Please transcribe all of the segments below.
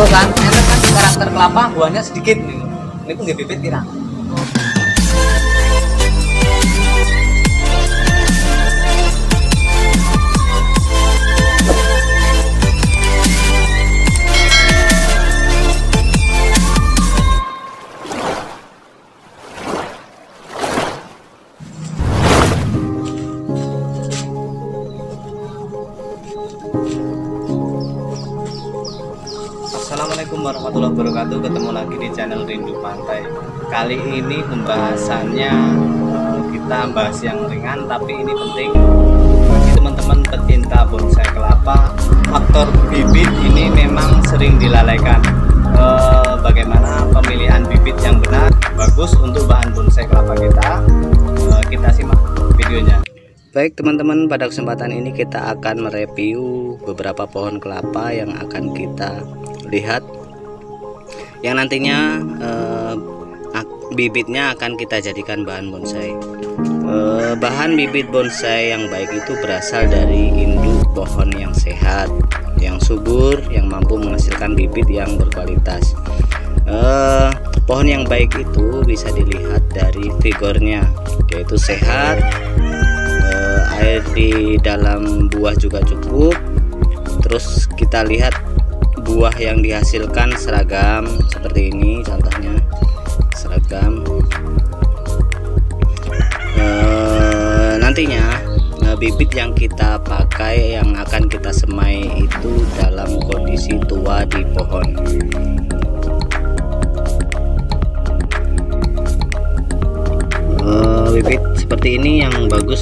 bos kan, enten kan karakter kelapa buahnya sedikit nih. Ini pun bibit kira. Assalamualaikum warahmatullahi wabarakatuh. Ketemu lagi di channel Rindu Pantai. Kali ini pembahasannya kita bahas yang ringan tapi ini penting bagi teman-teman pecinta bonsai kelapa. Faktor bibit ini memang sering dilalaikan. Bagaimana pemilihan bibit yang benar bagus untuk bahan bonsai kelapa kita? Kita simak videonya. Baik teman-teman, pada kesempatan ini kita akan mereview beberapa pohon kelapa yang akan kita lihat, yang nantinya bibitnya akan kita jadikan bahan bonsai. Bahan bibit bonsai yang baik itu berasal dari induk pohon yang sehat, yang subur, yang mampu menghasilkan bibit yang berkualitas. Pohon yang baik itu bisa dilihat dari figurnya, yaitu sehat, air di dalam buah juga cukup. Terus kita lihat buah yang dihasilkan seragam seperti ini, contohnya seragam. Nantinya bibit yang kita pakai, yang akan kita semai itu dalam kondisi tua di pohon. Bibit seperti ini yang bagus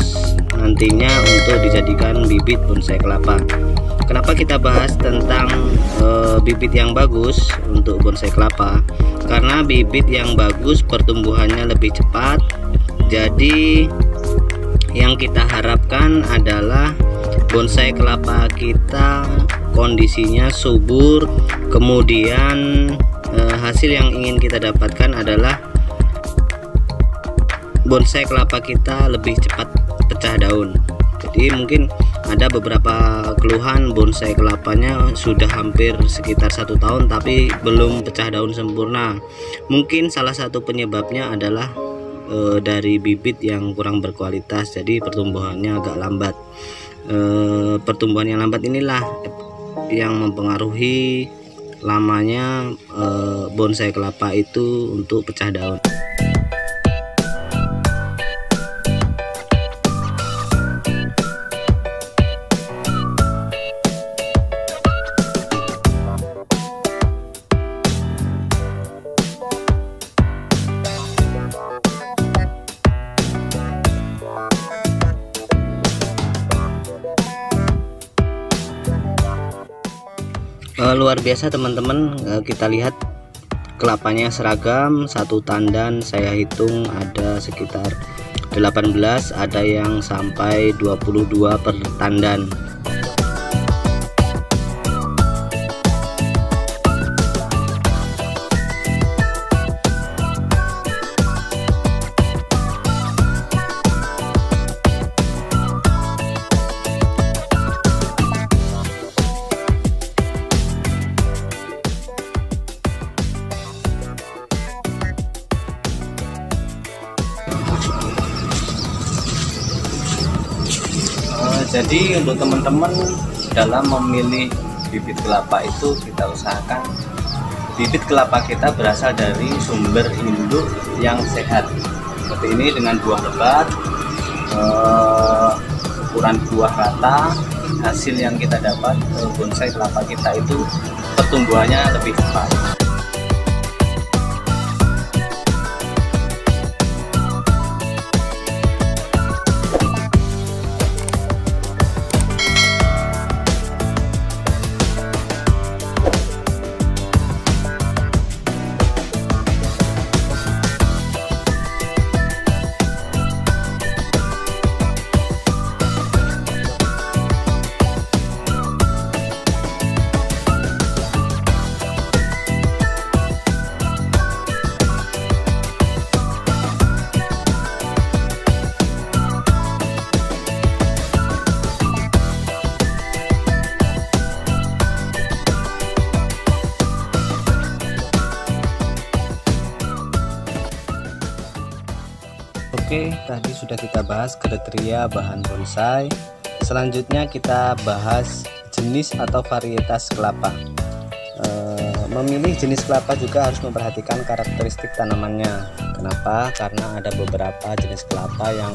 nantinya untuk dijadikan bibit bonsai kelapa. Kenapa kita bahas tentang bibit yang bagus untuk bonsai kelapa? Karena bibit yang bagus pertumbuhannya lebih cepat. Jadi yang kita harapkan adalah bonsai kelapa kita kondisinya subur. Kemudian hasil yang ingin kita dapatkan adalah bonsai kelapa kita lebih cepat pecah daun. Jadi mungkin ada beberapa keluhan bonsai kelapanya sudah hampir sekitar 1 tahun tapi belum pecah daun sempurna. Mungkin salah satu penyebabnya adalah dari bibit yang kurang berkualitas, jadi pertumbuhannya agak lambat. Pertumbuhan yang lambat inilah yang mempengaruhi lamanya bonsai kelapa itu untuk pecah daun. Luar biasa teman-teman, kita lihat kelapanya seragam, satu tandan saya hitung ada sekitar 18, ada yang sampai 22 per tandan. Jadi untuk teman-teman dalam memilih bibit kelapa itu kita usahakan bibit kelapa kita berasal dari sumber induk yang sehat seperti ini, dengan buah lebat, ukuran buah rata. Hasil yang kita dapat bonsai kelapa kita itu pertumbuhannya lebih cepat. Oke, tadi sudah kita bahas kriteria bahan bonsai. Selanjutnya kita bahas jenis atau varietas kelapa. Memilih jenis kelapa juga harus memperhatikan karakteristik tanamannya. Kenapa? Karena ada beberapa jenis kelapa yang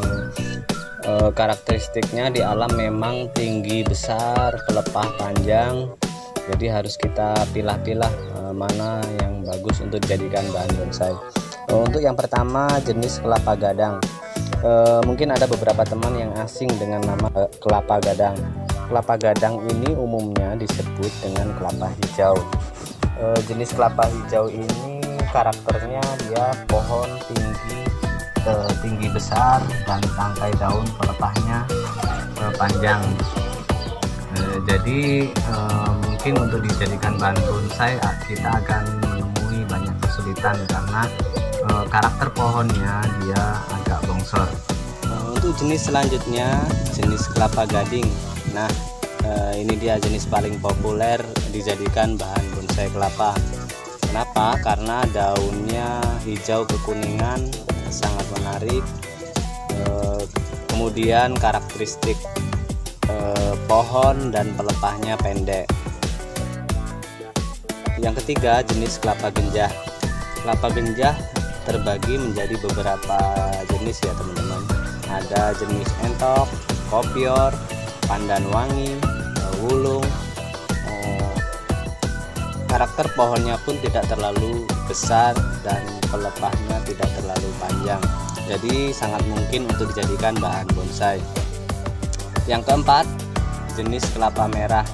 karakteristiknya di alam memang tinggi besar, pelepah panjang. Jadi harus kita pilah-pilah mana yang bagus untuk dijadikan bahan bonsai. Untuk yang pertama, jenis kelapa gadang. Mungkin ada beberapa teman yang asing dengan nama kelapa gadang. Kelapa gadang ini umumnya disebut dengan kelapa hijau. Jenis kelapa hijau ini karakternya dia pohon tinggi besar dan tangkai daun pelepahnya panjang. Jadi mungkin untuk dijadikan bahan bonsai kita akan menemui banyak kesulitan karena karakter pohonnya dia agak bongsor. Untuk jenis selanjutnya, jenis kelapa gading. Nah, ini dia jenis paling populer dijadikan bahan bonsai kelapa. Kenapa? Karena daunnya hijau kekuningan, sangat menarik. Kemudian karakteristik pohon dan pelepahnya pendek. Yang ketiga, jenis kelapa genjah. Kelapa genjah terbagi menjadi beberapa jenis ya teman-teman. Ada jenis entok, kopior, pandan wangi, wulung. Karakter pohonnya pun tidak terlalu besar dan pelepahnya tidak terlalu panjang. Jadi sangat mungkin untuk dijadikan bahan bonsai. Yang keempat, jenis kelapa merah.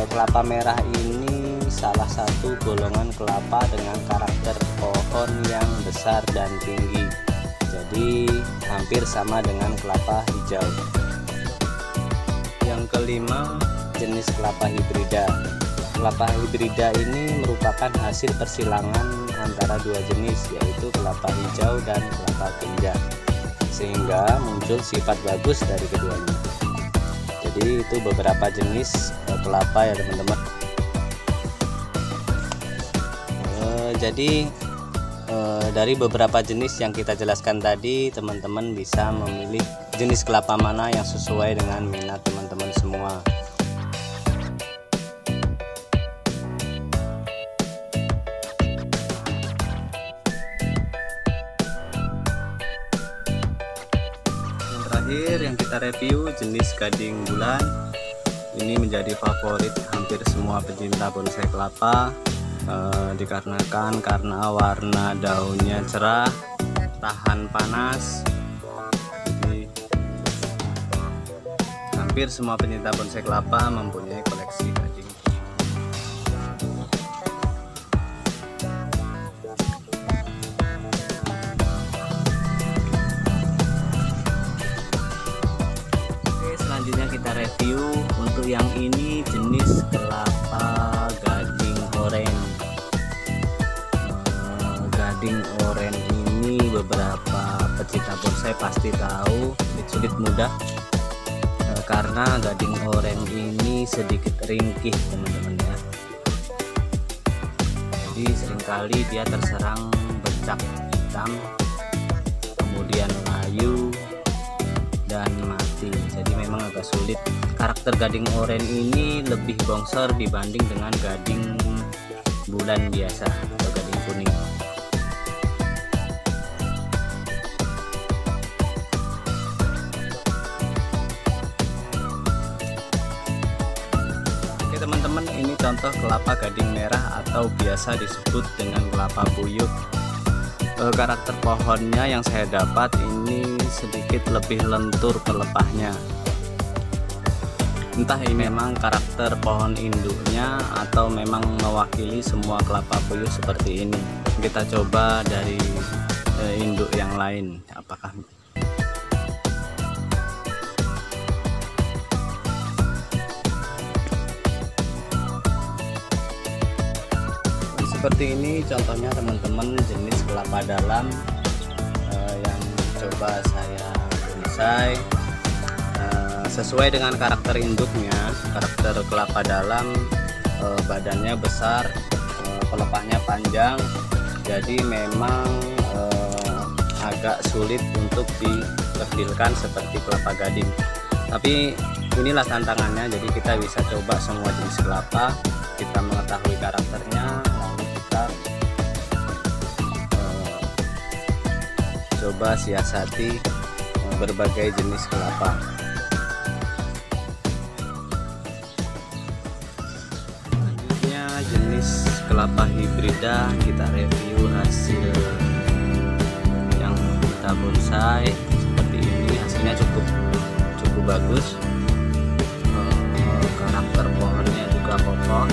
Kelapa merah ini salah satu golongan kelapa dengan karakter pohon yang besar dan tinggi. Jadi hampir sama dengan kelapa hijau. Yang kelima, jenis kelapa hibrida. Kelapa hibrida ini merupakan hasil persilangan antara dua jenis, yaitu kelapa hijau dan kelapa genjah, sehingga muncul sifat bagus dari keduanya. Jadi itu beberapa jenis kelapa ya teman-teman. Jadi dari beberapa jenis yang kita jelaskan tadi, teman-teman bisa memilih jenis kelapa mana yang sesuai dengan minat teman-teman semua. Yang terakhir yang kita review jenis gading bulan. Ini menjadi favorit hampir semua pecinta bonsai kelapa. Dikarenakan karena warna daunnya cerah, tahan panas. Jadi hampir semua pencinta bonsai kelapa mempunyai koleksi gading. Oke, selanjutnya kita review untuk yang ini jenis kelapa gading oren. Gading oren ini beberapa pecinta bonsai pasti tahu sulit mudah karena gading oren ini sedikit ringkih teman-teman ya. Jadi seringkali dia terserang bercak hitam, kemudian layu dan mati. Jadi memang agak sulit. Karakter gading oren ini lebih bongsor dibanding dengan gading bulan biasa atau gading kuning. Teman-teman, ini contoh kelapa gading merah atau biasa disebut dengan kelapa puyuh. Karakter pohonnya yang saya dapat ini sedikit lebih lentur pelepahnya. Entah ini memang karakter pohon induknya atau memang mewakili semua kelapa puyuh seperti ini. Kita coba dari induk yang lain, apakah seperti ini contohnya teman-teman, jenis kelapa dalam yang coba saya bonsai. Sesuai dengan karakter induknya, karakter kelapa dalam badannya besar, pelepahnya panjang, jadi memang agak sulit untuk dikerdilkan seperti kelapa gading. Tapi inilah tantangannya, jadi kita bisa coba semua jenis kelapa, kita mengetahui karakternya, lalu kita coba siasati berbagai jenis kelapa. Selanjutnya jenis kelapa hibrida, kita review hasil yang kita bonsai seperti ini. Hasilnya cukup bagus, karakter pohonnya juga kokoh,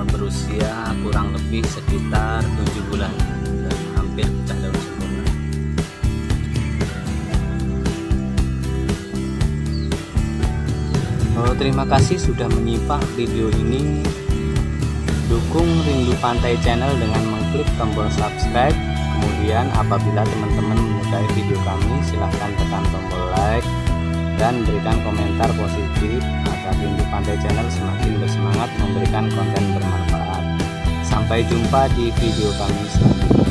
berusia kurang lebih sekitar 7 bulan dan hampir pecah daun sempurna. Terima kasih sudah menyimak video ini. Dukung Rindu Pantai Channel dengan mengklik tombol subscribe. Kemudian apabila teman-teman menyukai video kami, silahkan tekan tombol like dan berikan komentar positif agar Rindu Pantai Channel semakin bersemangat memberikan konten bermanfaat. Sampai jumpa di video kami selanjutnya.